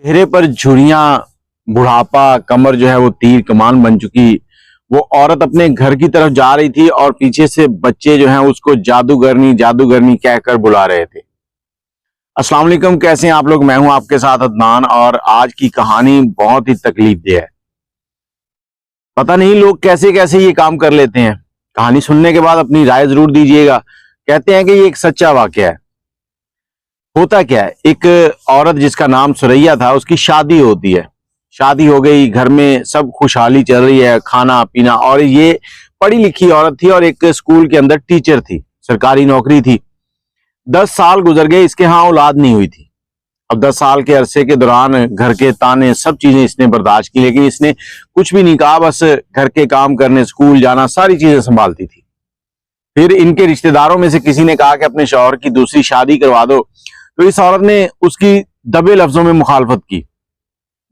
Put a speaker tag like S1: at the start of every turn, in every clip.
S1: चेहरे पर झुर्रियां, बुढ़ापा, कमर जो है वो तीर कमान बन चुकी। वो औरत अपने घर की तरफ जा रही थी और पीछे से बच्चे जो हैं उसको जादूगरनी जादूगरनी कहकर बुला रहे थे। अस्सलाम वालेकुम, कैसे हैं आप लोग। मैं हूं आपके साथ अदनान और आज की कहानी बहुत ही तकलीफदेह है। पता नहीं लोग कैसे कैसे ये काम कर लेते हैं। कहानी सुनने के बाद अपनी राय जरूर दीजिएगा। कहते हैं कि ये एक सच्चा वाकया है। होता क्या है, एक औरत जिसका नाम सुरैया था, उसकी शादी होती है। शादी हो गई, घर में सब खुशहाली चल रही है, खाना पीना। और ये पढ़ी लिखी औरत थी और एक स्कूल के अंदर टीचर थी, सरकारी नौकरी थी। 10 साल गुजर गए, इसके यहाँ औलाद नहीं हुई थी। अब 10 साल के अरसे के दौरान घर के ताने, सब चीजें इसने बर्दाश्त की, लेकिन इसने कुछ भी नहीं कहा। बस घर के काम करने, स्कूल जाना, सारी चीजें संभालती थी। फिर इनके रिश्तेदारों में से किसी ने कहा कि अपने शौहर की दूसरी शादी करवा दो, तो इस औरत ने उसकी दबे लफ्जों में मुखालफत की।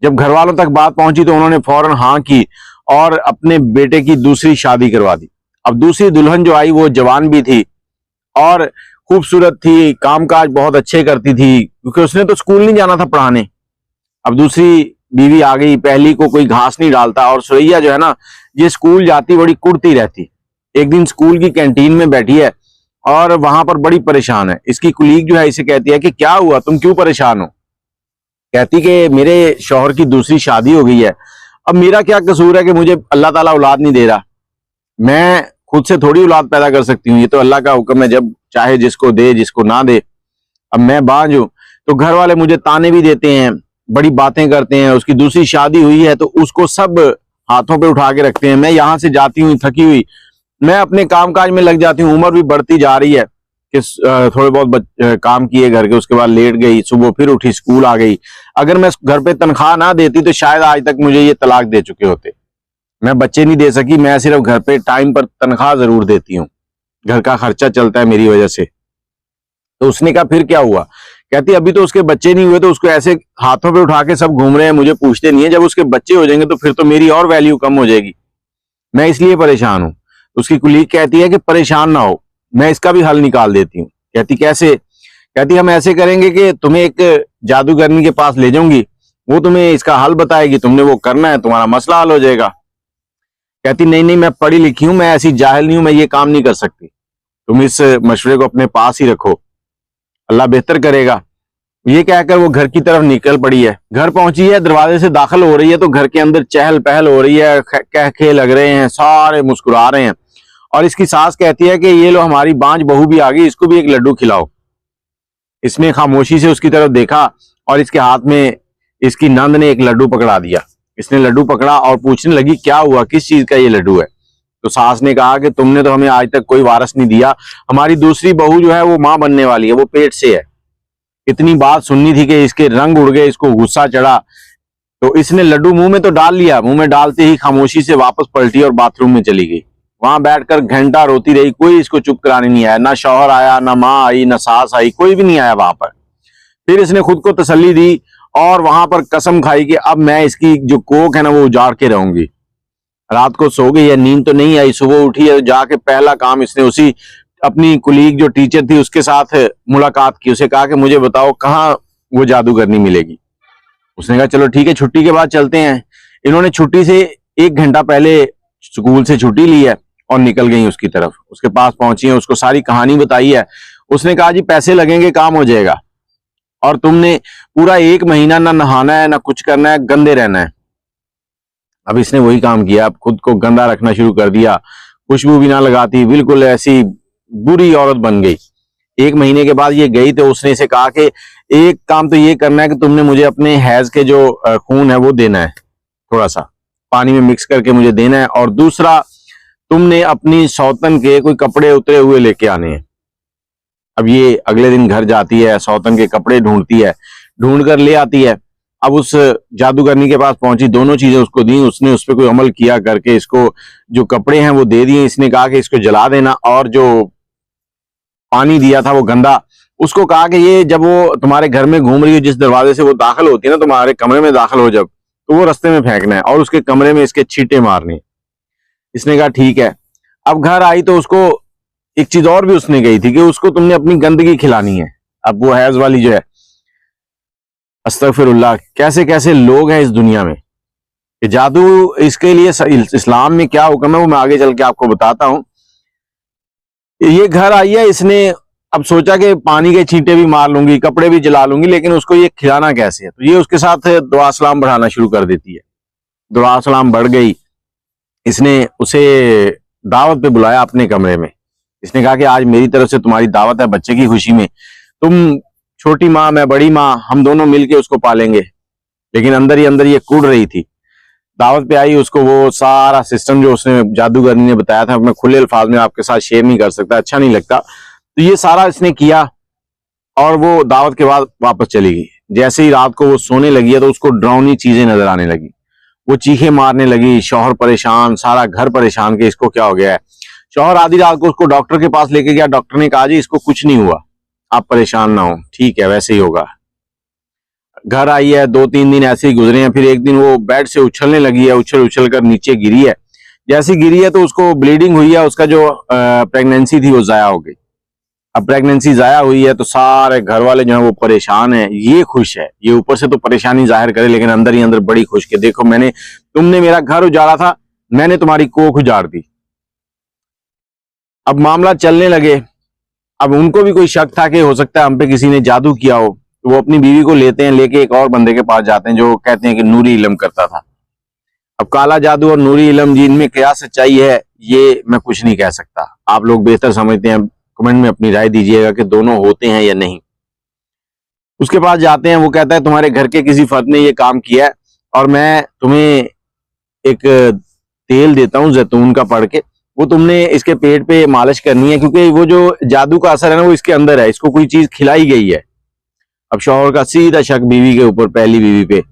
S1: जब घर वालों तक बात पहुंची तो उन्होंने फौरन हाँ की और अपने बेटे की दूसरी शादी करवा दी। अब दूसरी दुल्हन जो आई वो जवान भी थी और खूबसूरत थी, कामकाज बहुत अच्छे करती थी, क्योंकि उसने तो स्कूल नहीं जाना था पढ़ाने। अब दूसरी बीवी आ गई, पहली को कोई घास नहीं डालता। और सुरैया जो है ना, ये स्कूल जाती बड़ी कुड़ती रहती। एक दिन स्कूल की कैंटीन में बैठी है और वहां पर बड़ी परेशान है। इसकी कुलीग जो है इसे कहती है कि क्या हुआ, तुम क्यों परेशान हो। कहती कि मेरे शौहर की दूसरी शादी हो गई है, अब मेरा क्या कसूर है कि मुझे अल्लाह ताला औलाद नहीं दे रहा। मैं खुद से थोड़ी औलाद पैदा कर सकती हूँ, ये तो अल्लाह का हुक्म है, जब चाहे जिसको दे, जिसको ना दे। अब मैं बांझ हूं तो घर वाले मुझे ताने भी देते हैं, बड़ी बातें करते हैं। उसकी दूसरी शादी हुई है तो उसको सब हाथों पे उठा के रखते हैं। मैं यहां से जाती हूँ थकी हुई, मैं अपने कामकाज में लग जाती हूँ। उम्र भी बढ़ती जा रही है कि थोड़े बहुत काम किए घर के, उसके बाद लेट गई, सुबह फिर उठी, स्कूल आ गई। अगर मैं घर पे तनख्वाह ना देती तो शायद आज तक मुझे ये तलाक दे चुके होते। मैं बच्चे नहीं दे सकी, मैं सिर्फ घर पे टाइम पर तनख्वाह जरूर देती हूँ, घर का खर्चा चलता है मेरी वजह से। तो उसने कहा फिर क्या हुआ। कहती अभी तो उसके बच्चे नहीं हुए, तो उसको ऐसे हाथों पे उठा के सब घूम रहे हैं, मुझे पूछते नहीं है। जब उसके बच्चे हो जाएंगे तो फिर तो मेरी और वैल्यू कम हो जाएगी, मैं इसलिए परेशान हूं। उसकी कुलीग कहती है कि परेशान ना हो, मैं इसका भी हल निकाल देती हूँ। कहती कैसे। कहती हम ऐसे करेंगे कि तुम्हें एक जादूगरनी के पास ले जाऊंगी, वो तुम्हें इसका हल बताएगी, तुमने वो करना है, तुम्हारा मसला हल हो जाएगा। कहती नहीं नहीं, मैं पढ़ी लिखी हूं, मैं ऐसी जाहिल नहीं हूं, मैं ये काम नहीं कर सकती। तुम इस मशवरे को अपने पास ही रखो, अल्लाह बेहतर करेगा। ये कहकर वो घर की तरफ निकल पड़ी है। घर पहुंची है, दरवाजे से दाखिल हो रही है तो घर के अंदर चहल पहल हो रही है, कह खे लग रहे हैं, सारे मुस्कुरा रहे हैं। और इसकी सास कहती है कि ये लो हमारी बांझ बहू भी आ गई, इसको भी एक लड्डू खिलाओ। इसने खामोशी से उसकी तरफ देखा और इसके हाथ में इसकी नंद ने एक लड्डू पकड़ा दिया। इसने लड्डू पकड़ा और पूछने लगी क्या हुआ, किस चीज का ये लड्डू है। तो सास ने कहा कि तुमने तो हमें आज तक कोई वारस नहीं दिया, हमारी दूसरी बहू जो है वो मां बनने वाली है, वो पेट से है। इतनी बात सुननी थी कि इसके रंग उड़ गए, इसको गुस्सा चढ़ा। तो इसने लड्डू मुंह में तो डाल लिया, मुंह में डालते ही खामोशी से वापस पलटी और बाथरूम में चली गई। वहां बैठकर घंटा रोती रही, कोई इसको चुप कराने नहीं आया। ना शौहर आया, ना माँ आई, ना सास आई, कोई भी नहीं आया वहां पर। फिर इसने खुद को तसल्ली दी और वहां पर कसम खाई कि अब मैं इसकी जो कोख है ना वो उजाड़ के रहूंगी। रात को सो गई है, नींद तो नहीं आई। सुबह उठी है, जाके पहला काम इसने उसी अपनी कुलीग जो टीचर थी उसके साथ मुलाकात की। उसे कहा कि मुझे बताओ कहाँ वो जादूगरनी मिलेगी। उसने कहा चलो ठीक है, छुट्टी के बाद चलते हैं। इन्होंने छुट्टी से 1 घंटा पहले स्कूल से छुट्टी ली है और निकल गई उसकी तरफ। उसके पास पहुंची है, उसको सारी कहानी बताई है। उसने कहा जी पैसे लगेंगे, काम हो जाएगा, और तुमने पूरा 1 महीना ना नहाना है, ना कुछ करना है, गंदे रहना है। अब इसने वही काम किया, अब खुद को गंदा रखना शुरू कर दिया, खुशबू भी ना लगाती, बिल्कुल ऐसी बुरी औरत बन गई। 1 महीने के बाद ये गई तो उसने इसे कहा कि एक काम तो ये करना है कि तुमने मुझे अपने हैज के जो खून है वो देना है, थोड़ा सा पानी में मिक्स करके मुझे देना है। और दूसरा, तुमने अपनी सौतन के कोई कपड़े उतरे हुए लेके आने हैं। अब ये अगले दिन घर जाती है, सौतन के कपड़े ढूंढती है, ढूंढ कर ले आती है। अब उस जादूगरनी के पास पहुंची, दोनों चीजें उसको दी। उसने उस पर कोई अमल किया करके इसको जो कपड़े हैं वो दे दिए। इसने कहा कि इसको जला देना, और जो पानी दिया था वो गंदा, उसको कहा कि ये जब वो तुम्हारे घर में घूम रही हो, जिस दरवाजे से वो दाखिल होती है ना, तुम्हारे कमरे में दाखिल हो जब, तो वो रास्ते में फेंकना है और उसके कमरे में इसके छींटे मारने। इसने कहा ठीक है। अब घर आई तो उसको एक चीज और भी उसने कही थी कि उसको तुमने अपनी गंदगी खिलानी है। अब वो हैज वाली जो है, अस्तगफिरुल्लाह, कैसे कैसे लोग हैं इस दुनिया में कि जादू, इसके लिए इस्लाम में क्या हुक्म है वो मैं आगे चल के आपको बताता हूं। ये घर आई है, इसने अब सोचा कि पानी के छींटे भी मार लूंगी, कपड़े भी जला लूंगी, लेकिन उसको ये खिलाना कैसे है। तो ये उसके साथ दुआ सलाम बढ़ाना शुरू कर देती है। दुआ सलाम बढ़ गई, इसने उसे दावत पे बुलाया अपने कमरे में। इसने कहा कि आज मेरी तरफ से तुम्हारी दावत है, बच्चे की खुशी में तुम छोटी माँ मैं बड़ी माँ, हम दोनों मिलके उसको पालेंगे। लेकिन अंदर ही अंदर ये कूद रही थी। दावत पे आई, उसको वो सारा सिस्टम जो उसने जादूगरनी ने बताया था, मैं खुले अल्फाज में आपके साथ शेयर नहीं कर सकता, अच्छा नहीं लगता। तो ये सारा इसने किया और वो दावत के बाद वापस चली गई। जैसे ही रात को वो सोने लगी है तो उसको डरावनी चीजें नजर आने लगी। वो चीखें मारने लगी, शौहर परेशान, सारा घर परेशान कि इसको क्या हो गया है। शौहर आधी रात को उसको डॉक्टर के पास लेके गया। डॉक्टर ने कहा जी इसको कुछ नहीं हुआ, आप परेशान ना हो, ठीक है वैसे ही होगा। घर आई है, 2-3 दिन ऐसे ही गुजरे हैं। फिर एक दिन वो बेड से उछलने लगी है, उछल उछल कर नीचे गिरी है। जैसी गिरी है तो उसको ब्लीडिंग हुई है, उसका जो प्रेगनेंसी थी वो जाया हो गई। अब प्रेगनेंसी जाया हुई है तो सारे घर वाले जो है वो परेशान है। ये खुश है, ये ऊपर से तो परेशानी जाहिर करे लेकिन अंदर ही अंदर बड़ी खुश के देखो तुमने मेरा घर उजाड़ा था, मैंने तुम्हारी कोख उजाड़ दी। अब मामला चलने लगे। अब उनको भी कोई शक था कि हो सकता है हम पे किसी ने जादू किया हो, तो वो अपनी बीवी को लेते हैं, लेके एक और बंदे के पास जाते हैं जो कहते हैं कि नूरी इलम करता था। अब काला जादू और नूरी इलम जी, इनमें क्या सच्चाई है ये मैं कुछ नहीं कह सकता, आप लोग बेहतर समझते हैं। कमेंट में अपनी राय दीजिएगा कि दोनों होते हैं या नहीं। उसके पास जाते हैं, वो कहता है तुम्हारे घर के किसी फर्द ने ये काम किया है और मैं तुम्हें एक तेल देता हूं जैतून का पढ़ के, वो तुमने इसके पेट पे मालिश करनी है, क्योंकि वो जो जादू का असर है ना वो इसके अंदर है, इसको कोई चीज खिलाई गई है। अब शौहर का सीधा शक बीवी के ऊपर, पहली बीवी पे।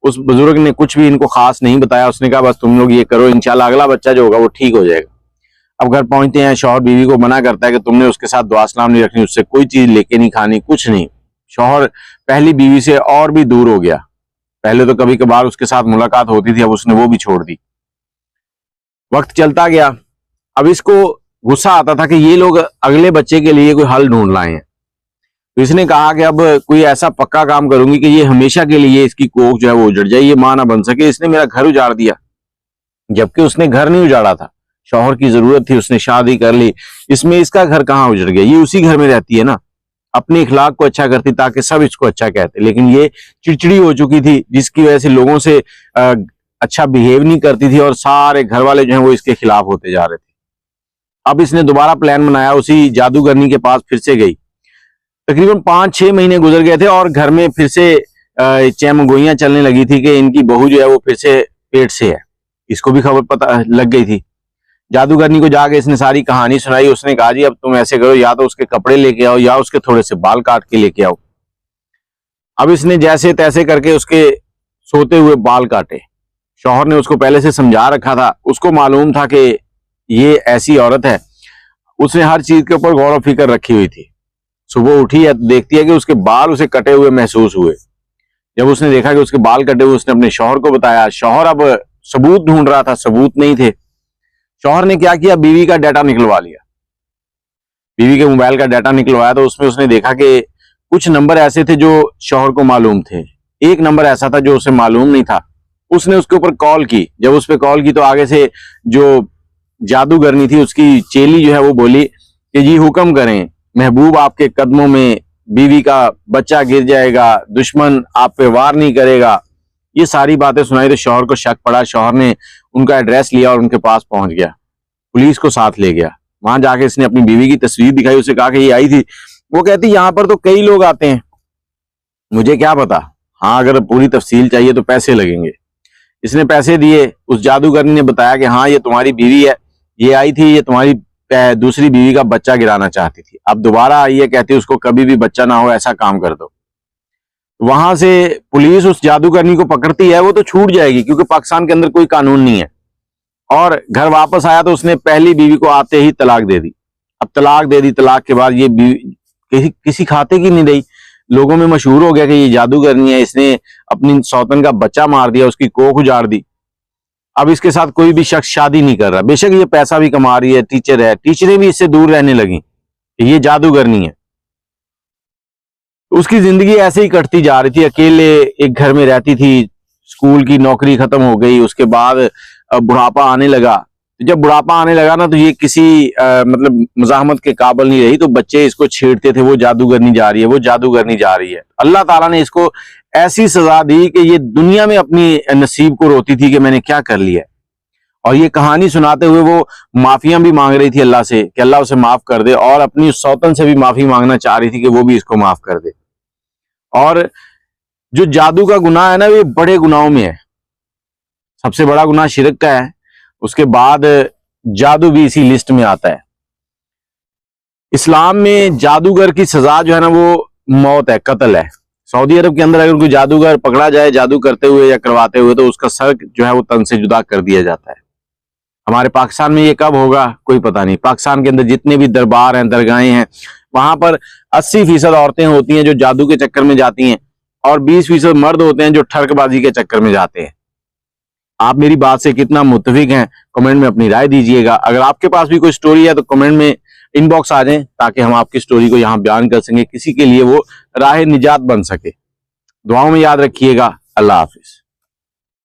S1: उस बुजुर्ग ने कुछ भी इनको खास नहीं बताया, उसने कहा बस तुम लोग ये करो, इंशाल्लाह अगला बच्चा जो होगा वो ठीक हो जाएगा। अब घर पहुंचते हैं, शौहर बीवी को मना करता है कि तुमने उसके साथ दुआ सलाम नहीं रखनी, उससे कोई चीज लेके नहीं खानी, कुछ नहीं। शौहर पहली बीवी से और भी दूर हो गया। पहले तो कभी कभार उसके साथ मुलाकात होती थी, अब उसने वो भी छोड़ दी। वक्त चलता गया। अब इसको गुस्सा आता था कि ये लोग अगले बच्चे के लिए कोई हल ढूंढ लाए हैं। तो इसने कहा कि अब कोई ऐसा पक्का काम करूंगी कि ये हमेशा के लिए इसकी कोख जो है वो उजड़ जाए, ये मां ना बन सके। इसने मेरा घर उजाड़ दिया, जबकि उसने घर नहीं उजाड़ा था, शौहर की जरूरत थी, उसने शादी कर ली, इसमें इसका घर कहाँ उजड़ गया। ये उसी घर में रहती है ना, अपने इखलाक को अच्छा करती ताकि सब इसको अच्छा कहते, लेकिन ये चिड़चिड़ी हो चुकी थी जिसकी वजह से लोगों से अच्छा बिहेव नहीं करती थी और सारे घर वाले जो हैं वो इसके खिलाफ होते जा रहे थे। अब इसने दोबारा प्लान बनाया, उसी जादूगरनी के पास फिर से गई। तकरीबन 5-6 महीने गुजर गए थे और घर में फिर से चैमगोइयां चलने लगी थी कि इनकी बहू जो है वो फिर से पेट से है। इसको भी खबर पता लग गई थी। जादूगरनी को जाके इसने सारी कहानी सुनाई। उसने कहा जी अब तुम ऐसे करो, या तो उसके कपड़े लेके आओ या उसके थोड़े से बाल काट के लेके आओ। अब इसने जैसे तैसे करके उसके सोते हुए बाल काटे। शौहर ने उसको पहले से समझा रखा था, उसको मालूम था कि ये ऐसी औरत है, उसने हर चीज के ऊपर गौर फिक्र रखी हुई थी। सुबह उठी है, देखती है कि उसके बाल उसे कटे हुए महसूस हुए। जब उसने देखा कि उसके बाल कटे हुए, उसने अपने शौहर को बताया। शौहर अब सबूत ढूंढ रहा था, सबूत नहीं थे। शौहर ने क्या किया, बीवी का डाटा निकलवा लिया। बीवी के मोबाइल का डाटा निकलवाया तो उसमें उसने देखा कि कुछ नंबर ऐसे थे जो शौहर को मालूम थे, एक नंबर ऐसा था जो उसे मालूम नहीं था। उसने उसके ऊपर कॉल की। जब उस पर कॉल की तो आगे से जो जादूगरनी थी उसकी चेली जो है वो बोली कि जी हुक्म करें, महबूब आपके कदमों में, बीवी का बच्चा गिर जाएगा, दुश्मन आप पे वार नहीं करेगा। ये सारी बातें सुनाई तो शौहर को शक पड़ा। शौहर ने उनका एड्रेस लिया और उनके पास पहुंच गया, पुलिस को साथ ले गया। वहां जाके इसने अपनी बीवी की तस्वीर दिखाई, उसे कहा कि ये आई थी। वो कहती यहाँ पर तो कई लोग आते हैं, मुझे क्या पता, हाँ अगर पूरी तफसील चाहिए तो पैसे लगेंगे। इसने पैसे दिए। उस जादूगरनी ने बताया कि हाँ ये तुम्हारी बीवी है, ये आई थी, ये तुम्हारी दूसरी बीवी का बच्चा गिराना चाहती थी, अब दोबारा आई है, कहती उसको कभी भी बच्चा ना हो, ऐसा काम कर दो। वहां से पुलिस उस जादूगरनी को पकड़ती है, वो तो छूट जाएगी क्योंकि पाकिस्तान के अंदर कोई कानून नहीं है। और घर वापस आया तो उसने पहली बीवी को आते ही तलाक दे दी। अब तलाक दे दी, तलाक के बाद ये बीवी किसी खाते की नहीं रही। लोगों में मशहूर हो गया कि ये जादूगरनी है, इसने अपनी सौतन का बच्चा मार दिया, उसकी कोख उजाड़ दी। अब इसके साथ कोई भी शख्स शादी नहीं कर रहा। बेशक ये पैसा भी कमा रही है, टीचर है, टीचरें भी इससे दूर रहने लगी, ये जादूगरनी है। उसकी जिंदगी ऐसे ही कटती जा रही थी, अकेले एक घर में रहती थी, स्कूल की नौकरी खत्म हो गई, उसके बाद बुढ़ापा आने लगा। जब बुढ़ापा आने लगा ना, तो ये किसी मतलब मुजाहमत के काबिल नहीं रही, तो बच्चे इसको छेड़ते थे, वो जादूगरनी जा रही है, वो जादूगरनी जा रही है। अल्लाह ताला ने इसको ऐसी सजा दी कि ये दुनिया में अपनी नसीब को रोती थी कि मैंने क्या कर लिया। और ये कहानी सुनाते हुए वो माफिया भी मांग रही थी अल्लाह से कि अल्लाह उसे माफ कर दे, और अपनी सौतन से भी माफी मांगना चाह रही थी कि वो भी इसको माफ कर दे। और जो जादू का गुनाह है ना, ये बड़े गुनाहों में है। सबसे बड़ा गुनाह शिरक का है, उसके बाद जादू भी इसी लिस्ट में आता है। इस्लाम में जादूगर की सजा जो है ना, वो मौत है, कत्ल है। सऊदी अरब के अंदर अगर कोई जादूगर पकड़ा जाए जादू करते हुए या करवाते हुए, तो उसका सर जो है वो तन से जुदा कर दिया जाता है। हमारे पाकिस्तान में ये कब होगा कोई पता नहीं। पाकिस्तान के अंदर जितने भी दरबार हैं, दरगाहें हैं, वहां पर 80% औरतें होती हैं जो जादू के चक्कर में जाती हैं, और 20% मर्द होते हैं जो ठरकबाजी के चक्कर में जाते हैं। आप मेरी बात से कितना मुत्तफिक हैं, कमेंट में अपनी राय दीजिएगा। अगर आपके पास भी कोई स्टोरी है तो कमेंट में इनबॉक्स आ जाएं, ताकि हम आपकी स्टोरी को यहाँ बयान कर सकें, किसी के लिए वो राह निजात बन सके। दुआओं में याद रखिएगा। अल्लाह हाफिज।